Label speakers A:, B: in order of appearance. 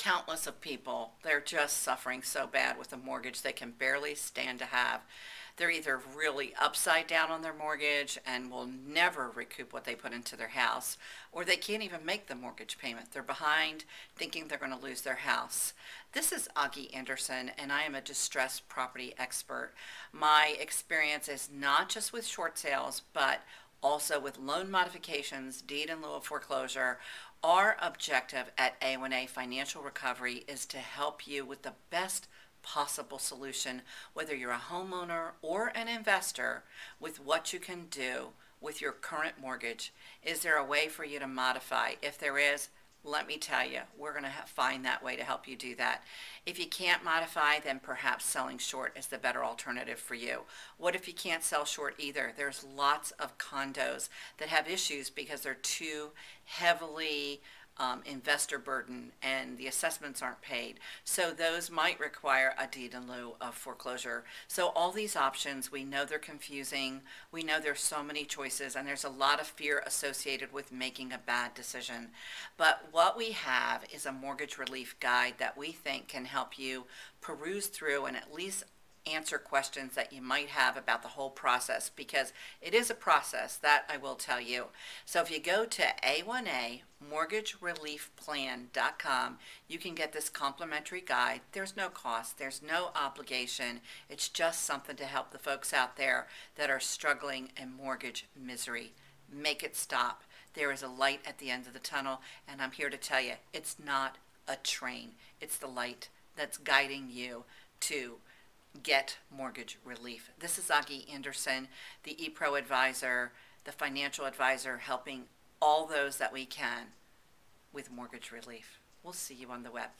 A: countless of people, they're just suffering so bad with a mortgage they can barely stand to have. They're either really upside down on their mortgage and will never recoup what they put into their house, or they can't even make the mortgage payment. They're behind, thinking they're going to lose their house. This is Augie Anderson, and I am a distressed property expert. My experience is not just with short sales, but also with loan modifications, deed in lieu of foreclosure. Our objective at A1A Financial Recovery is to help you with the best possible solution, whether you're a homeowner or an investor, with what you can do with your current mortgage. Is there a way for you to modify? If there is, let me tell you, we're going to find that way to help you do that. If you can't modify, then perhaps selling short is the better alternative for you. What if you can't sell short either? There's lots of condos that have issues because they're too heavily investor burden and the assessments aren't paid. So those might require a deed in lieu of foreclosure. So all these options, we know they're confusing. We know there's so many choices and there's a lot of fear associated with making a bad decision. But what we have is a mortgage relief guide that we think can help you peruse through and at least answer questions that you might have about the whole process, because it is a process, that I will tell you. So if you go to A1AMortgageReliefPlan.com, you can get this complimentary guide. There's no cost, there's no obligation. It's just something to help the folks out there that are struggling in mortgage misery. Make it stop. There is a light at the end of the tunnel, and I'm here to tell you, it's not a train. It's the light that's guiding you to get mortgage relief. This is Augie Anderson, the ePro advisor, the financial advisor, helping all those that we can with mortgage relief. We'll see you on the web.